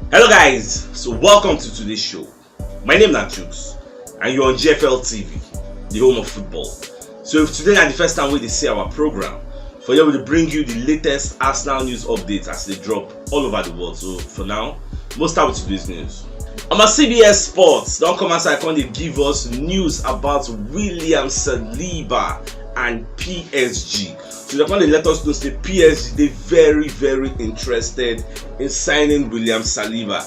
Hello guys, so welcome to today's show. My name is CHUKS and you're on JFL TV, the home of football. So if today is the first time we see our program, for you to bring you the latest Arsenal news updates as they drop all over the world. So for now, we'll start with today's news. On my CBS Sports, don't come outside when they give us news about William Saliba and PSG. So they're going to let us know that PSG they're very interested in signing William Saliba.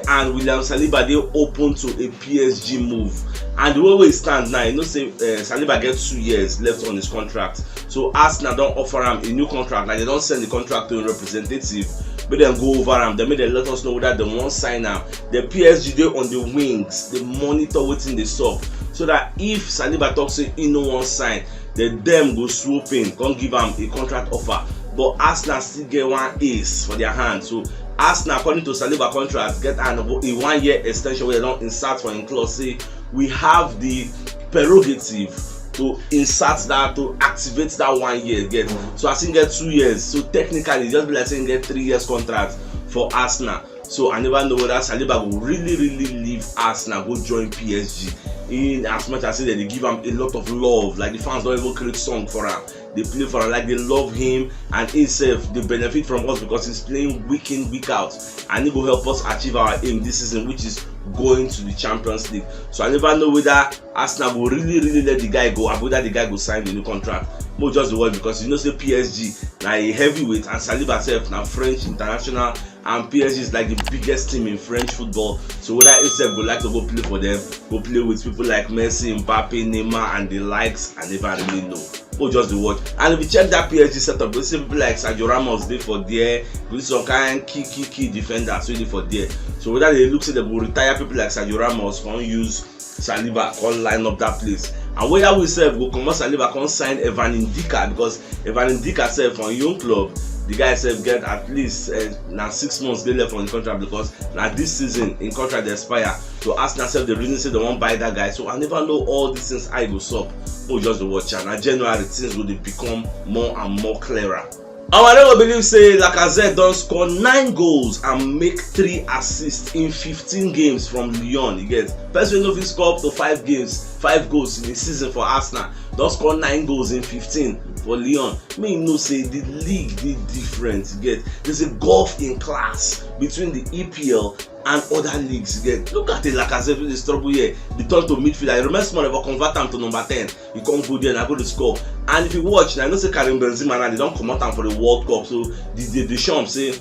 And William Saliba they open to a PSG move. And the way we stand now, Saliba gets 2 years left on his contract. So Arsenal don't offer him a new contract. Like they don't send the contract to a representative, but then go over him. They let us know whether they won't sign him. The PSG they on the wings, they monitor waiting the sub. So that if Saliba talks say he no one sign, then them go swoop in, can't give him a contract offer. But Arsenal still get one ace for their hand. So Arsenal, according to Saliba contract, get a 1 year extension where they don't insert for in clause. Say we have the prerogative to insert that, to activate that 1 year again. So I think get 2 years. So technically, just be like saying get 3 years contract for Arsenal. So I never know whether Saliba will really leave Arsenal, go join PSG. In as much as they give him a lot of love, like the fans don't even create song for him. They play for him, like they love him, and himself they benefit from us because he's playing week in, week out, and he will help us achieve our aim this season, which is going to the Champions League. So I never know whether Arsenal will really let the guy go, or whether the guy will sign the new contract. More just the word because say PSG now a heavyweight and Saliba self now French international, and PSG is like the biggest team in French football. So whether himself would like to go play for them, go play with people like Messi, Mbappe, Neymar, and the likes, I never really know. Or just the word. And if you check that PSG setup, you see people like Sergio Ramos they for there, with some kind key defenders really for there. So whether they look say they will retire people like Sergio Ramos, can't use Saliba, can't line up that place. And whether we self go come out Saliba can't sign Evan Ndika, because Evan Ndika self on young club, the guy self get at least now 6 months they left on the contract, because now this season in contract they expire. So Arsenal self the reason say they won't buy that guy. So I never know all these things I go up. Oh, just the watch. And now January things will become more and more clearer. I never believe say Lacazette don't score 9 goals and make 3 assists in 15 games from Lyon. You get first we know if he score up to 5 goals in the season for Arsenal. Don't score 9 goals in 15 for Lyon. Me know say the league is different. You get there's a gulf in class between the EPL and other leagues. You get look at the Lacazette with the struggle here. The turn to midfield. I remember small ever convert him to number 10. You can't go there and I go to score. And if you watch, now I know say Karim Benzema now they don't come out for the World Cup. So the Champs say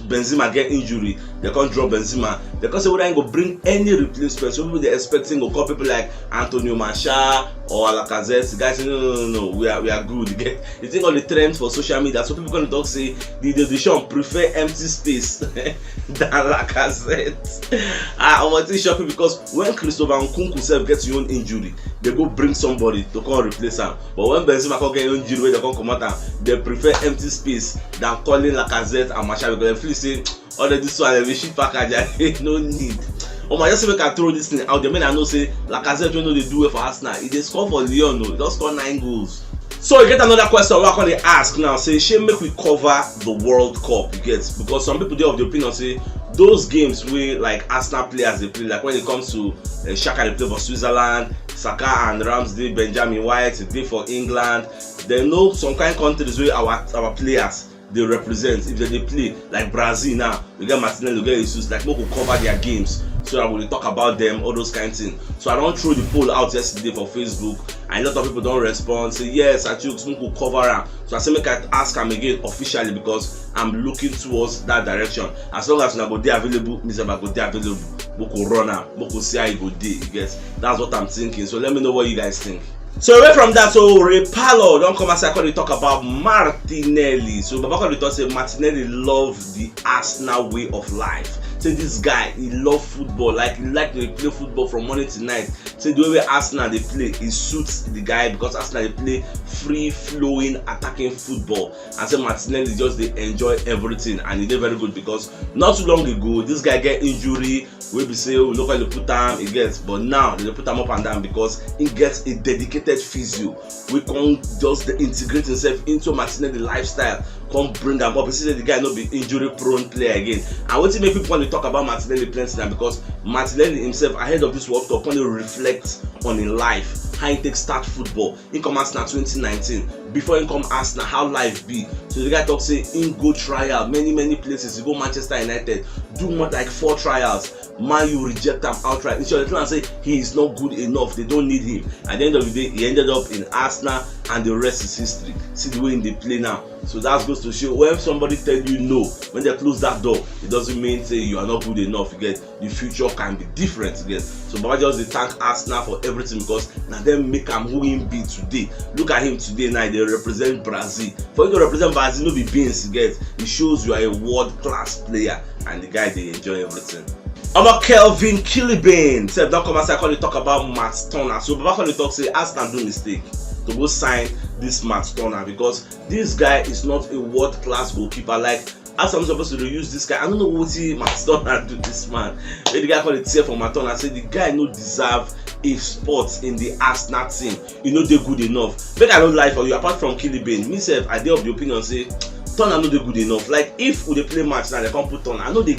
Benzema get injury, they can't drop Benzema. They can't say we ain't go bring any replacement. So people they expecting go call people like Antonio Martial or Lacazette. The guys say no, we are good. You think all the trends for social media. So people gonna talk say the Champs prefer empty space than Lacazette. I want to shock you because when Christopher Nkunku self gets your own injury, they go bring somebody to come replace him. But when Benzema can get injury, they can come out, they prefer empty space than calling Lacazette and Martial, because they feel say already this one we ship package, no need. Oh my, just make I throw this thing out. The men I know say Lacazette don't know they do well for Arsenal. He they score for Lyon, no, he just score 9 goals. So you get another question we're going to ask now. Say, shame make we cover the World Cup, you get, because some people they have the opinion say those games where like Arsenal players they play, like when it comes to Saka they play for Switzerland, Saka and Ramsdale, Benjamin White they play for England. They know some kind of countries where our players they represent. If they play like Brazil now, we get Martinelli, we get Jesus, like we could cover their games so that we talk about them, all those kind of things. So I don't throw the poll out yesterday for Facebook, and a lot of people don't respond. Say yes, I choose we could cover them. So I say make I ask them again officially, because I'm looking towards that direction. As long as we go there available, means I go there available. We could run them, we could see how it go there. You get that's what I'm thinking. So let me know what you guys think. So away from that, so Repalo don't come as I call talk about Martinelli. So Babako they talk say Martinelli love the Arsenal way of life. Say this guy he love football, like he like to play football from morning to night. Say the way Arsenal they play, it suits the guy because Arsenal they play free flowing attacking football. And say Martinelli just they enjoy everything, and he did very good because not too long ago this guy get injury. We be say we look at the put time he gets, but now they put him up and down because he gets a dedicated physio. We can just integrate himself into Martinelli lifestyle. come bring him up. You see that the guy not be injury prone player again. And what make people want to talk about Martinelli plenty now, because Martinelli himself ahead of this World Cup want to reflect on his life, how he take start football. He come Arsenal 2019. Before he come Arsenal, how life be. So the guy talk say in go trial many places. He go Manchester United, do more like 4 trials. Man, you reject him outright. In short, and say he is not good enough. They don't need him. At the end of the day, he ended up in Arsenal, and the rest is history. See the way they play now. So that goes to show when somebody tell you no, when they close that door, it doesn't mean say you are not good enough. You get the future can be different. You get so Baba just they thank Arsenal for everything, because now them make him who him be today. Look at him today now. They represent Brazil. For you to represent Brazil, no be beans. You get it shows you are a world class player, and the guy they enjoy everything. About Kelvin Kilibane, so don't come outside when they talk about Matt Turner. So Baba when they talk say Arsenal do mistake to go sign this Matt Turner, because this guy is not a world class goalkeeper. Like as I'm supposed to use this guy, I don't know what he Matt Turner do this man. When the guy called it tear for Matt Turner, say the guy no deserve a spot in the Arsenal team. You know they good enough. But I don't lie for you. Apart from Kilibane, myself I dey of the opinion say Turner no dey good enough. Like if we dey play match now, they can't put Turner. I know they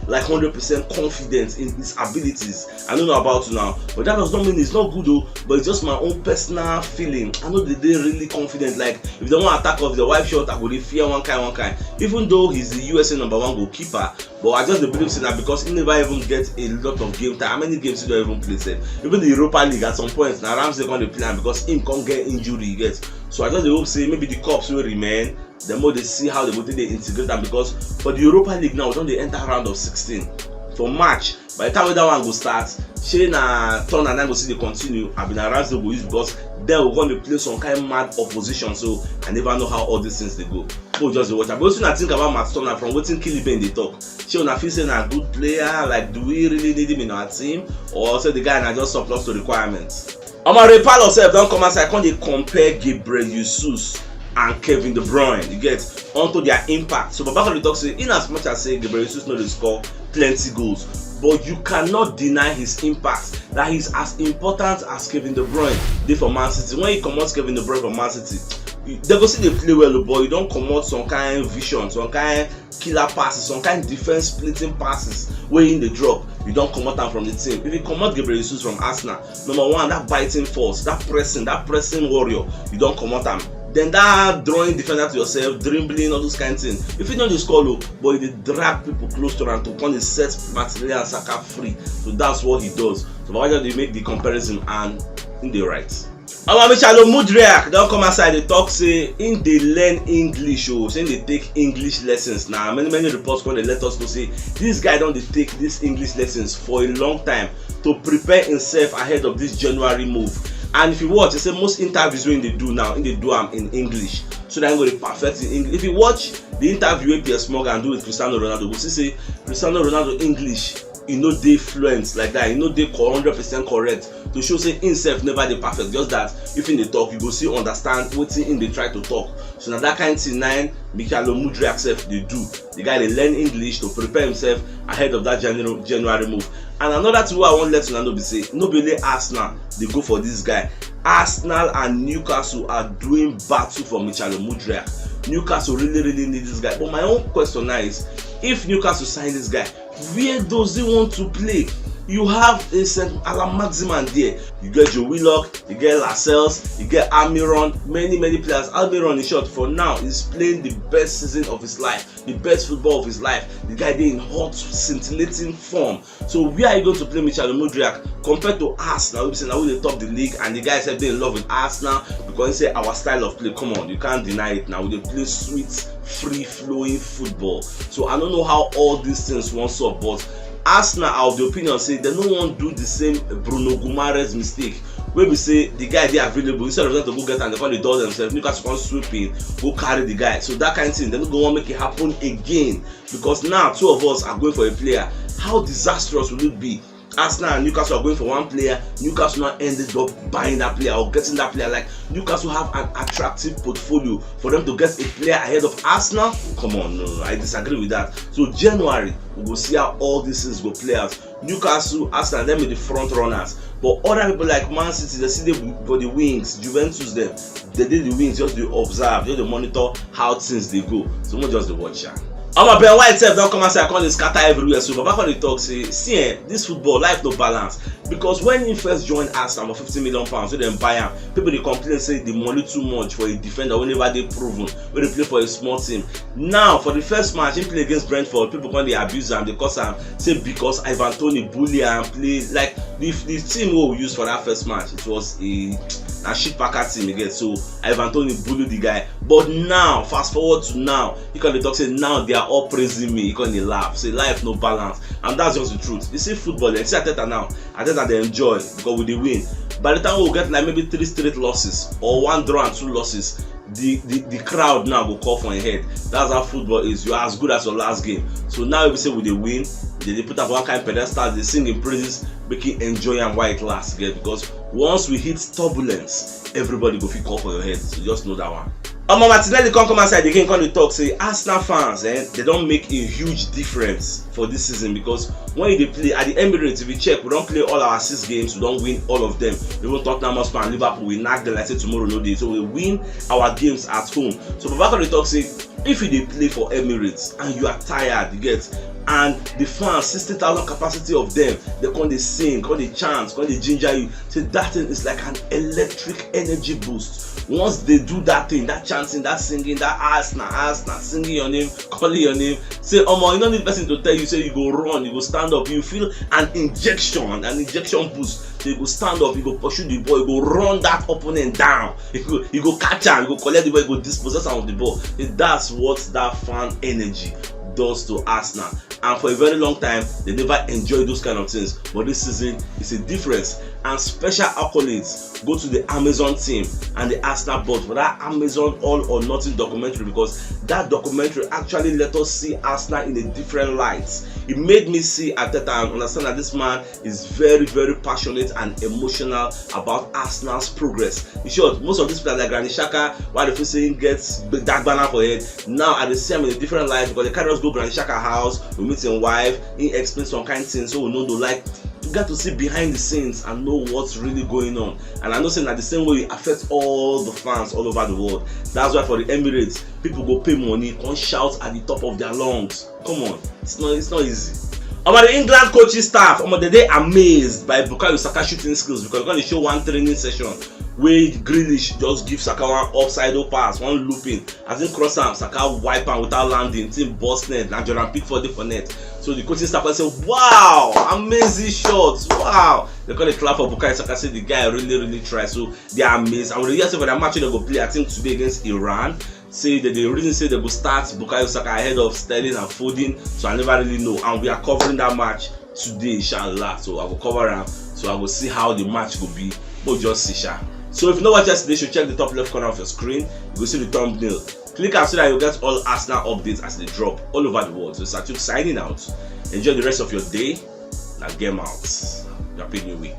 like 100% confident in his abilities. I don't know about you now, but that does not mean it's not good though. But it's just my own personal feeling. I know they really confident. Like if they want to attack off the wife shot, I would fear one kind. Even though he's the USA #1 goalkeeper, but I just believe in that because he never even get a lot of game time. How many games he don't even play? Even the Europa League at some point now Ramsey gonna play because him can't get injury. He gets so I just hope say maybe the cups will remain. The more they see how they integrate them, because for the Europa League now, don't they enter round of 16 for March. By the time that one go start, Shane and Turner and then go see they continue. I've been around the use because then we're going to play some kind of mad opposition. So I never know how all these things they go. Go just watch. But also I think about Matt Turner from waiting Kilibane they talk. Shane I feel saying a good player. Like do we really need him in our team, or say the guy na just surplus to requirements? Amare Palo self don't come outside. Can't they compare Gabriel Jesus and Kevin De Bruyne, you get onto their impact. So Baba talk say in as much as say Gabriel Jesus no dey score plenty goals, but you cannot deny his impact, that he's as important as Kevin De Bruyne dey for Man City. When you comot Kevin De Bruyne from Man City, they go see they play well, but you don't comot some kind of vision, some kind killer passes, some kind of defense splitting passes where in the drop, you don't comot them from the team. If you comot Gabriel Jesus from Arsenal, number one, that biting force, that pressing warrior, you don't comot them. Then that drawing defender to yourself, dribbling, all those kind of things. If you don't score low, but they drag people close to him to come and set Martinelli and Saka free. So that's what he does. So why don't they make the comparison and in the right? Our Mudryk don't come outside. They talk say in they learn English, saying they take English lessons. Now many reports when they let us know say this guy don't they take these English lessons for a long time to prepare himself ahead of this January move. And if you watch, say most interviews when they do now, they do them in English. So they're going to be perfect in English. If you watch the interview with Piers Morgan do with Cristiano Ronaldo, we see say Cristiano Ronaldo English, you know they fluent like that, you know they 100% correct. To show say himself never they perfect. Just that if in the talk, you go see understand what in they try to talk. So now that kind of thing nine Mudryk self they do. The guy they learn English to prepare himself ahead of that January move. And another thing I want to let you know be say nobody Arsenal they go for this guy. Arsenal and Newcastle are doing battle for Mudryk. Newcastle really need this guy. But my own question now is, if Newcastle sign this guy, where does he want to play? You have a St. Alan Maximan there. You get Joe Willock, you get Lascelles, you get Almiron, many players. Almiron in short for now is playing the best season of his life, the best football of his life. The guy there in hot, scintillating form. So where are you going to play Mudryk compared to Arsenal? We say now we top the league, and the guys have been in love with Arsenal because they say our style of play. Come on, you can't deny it. Now we play sweet, free-flowing football. So I don't know how all these things want to, but Arsenal are of the opinion say they don't want to do the same Bruno Guimaraes mistake where we say the guy they available, instead of them to go get and they call the door themselves, Newcastle can sweep in, go carry the guy. So that kind of thing, they don't want to make it happen again, because now two of us are going for a player. How disastrous will it be Arsenal and Newcastle are going for one player. Newcastle now ended up buying that player or getting that player. Like, Newcastle have an attractive portfolio for them to get a player ahead of Arsenal. Come on, no, I disagree with that. So January, we will see how all these things go play out. Newcastle, Arsenal, them are the front runners. But other people like Man City, they see them for the wings. Juventus, them, they did the wings just to observe, just to monitor how things they go. So not just the watch. Ben White self don come and say I call it scatter everywhere. So Baba come dey talk say, see this football life no balance, because when he first joined Arsenal for £50 million, so dem buy am, people dey complain say the money too much for a defender whenever they proven when they play for a small team. Now for the first match he play against Brentford, people come dey abuse am, dey curse am, say because Ivan Toney bully am, play like the team wey we use for that first match, it was a shit packer team again. So Ivan Toney bullied the guy. But now, fast forward to now, he can talk say now they are all praising me. He can laugh, say life no balance, and that's just the truth. You see football, you see Ateta now, Ateta they enjoy because we dey win. By the time we get like maybe 3 straight losses or 1 draw and 2 losses, the crowd now go call for a head. That's how football is. You are as good as your last game. So now if we say we dey win, they put up one kind of pedestal, they sing in praises, making enjoy and why it lasts again. Because once we hit turbulence, everybody go fit call for your head. So just know that one. Martinelli come outside again, come to talk say Arsenal fans, they don't make a huge difference for this season, because when they play at the Emirates, if you check, we don't play all our 6 games, we don't win all of them. We won't Tottenham Hotspur and Liverpool, we knock them like say tomorrow no day. So we win our games at home. So Baba come to talk say, if you play for Emirates and you are tired, you get, and the fans, 60,000 capacity of them, they come they sing, come they chant, come they ginger you. Say that thing is like an electric energy boost. Once they do that thing, that chanting, that singing, that Arsenal, singing your name, calling your name, say, you don't need person to tell you, say you go run, you go stand up, you feel an injection boost. So you go stand up, you go pursue the ball, you go run that opponent down, you go catch him, you go collect the ball, you go dispossess him of the ball. That's what that fan energy does to Arsenal. And for a very long time, they never enjoyed those kind of things. But this season, it's a difference. And special accolades go to the Amazon team and the Arsenal board for that Amazon All or Nothing documentary, because that documentary actually let us see Arsenal in a different light. It made me see Ateta and understand that this man is very, very passionate and emotional about Arsenal's progress. In short, most of these players like Granit Xhaka, while the first saying gets that banner for it, now I see him in a different light, because they carry us go Granit Xhaka house, we meet his wife, he explains some kind of things, so we know like you get to see behind the scenes and know what's really going on. And I know saying that the same way it affects all the fans all over the world. That's why for the Emirates, people go pay money, come shout at the top of their lungs. Come on, it's not easy. The England coaching staff, they amazed by Bukayo Saka shooting skills, because we're going to show one training session where Grealish just give Saka one offside pass, one looping, as in cross arm, Saka wipe him without landing, team boss net, and Jordan Pickford for net. So the coaching staff say, wow, amazing shots, wow. They call it clap for Bukayo Saka, say the guy really tried. So they are amazed. And when they say for the match they go play, I think today against Iran, say that the reason say they go start Bukayo Saka ahead of Sterling and Foden. So I never really know. And we are covering that match today, inshallah. So I will cover them. So I will see how the match will be. But just see, sha. So if you know what yesterday, you should check the top left corner of your screen. You will see the thumbnail. Click out so that you get all Arsenal updates as they drop all over the world. So it's CHUKS signing out. Enjoy the rest of your day. Now game out. Happy New Week.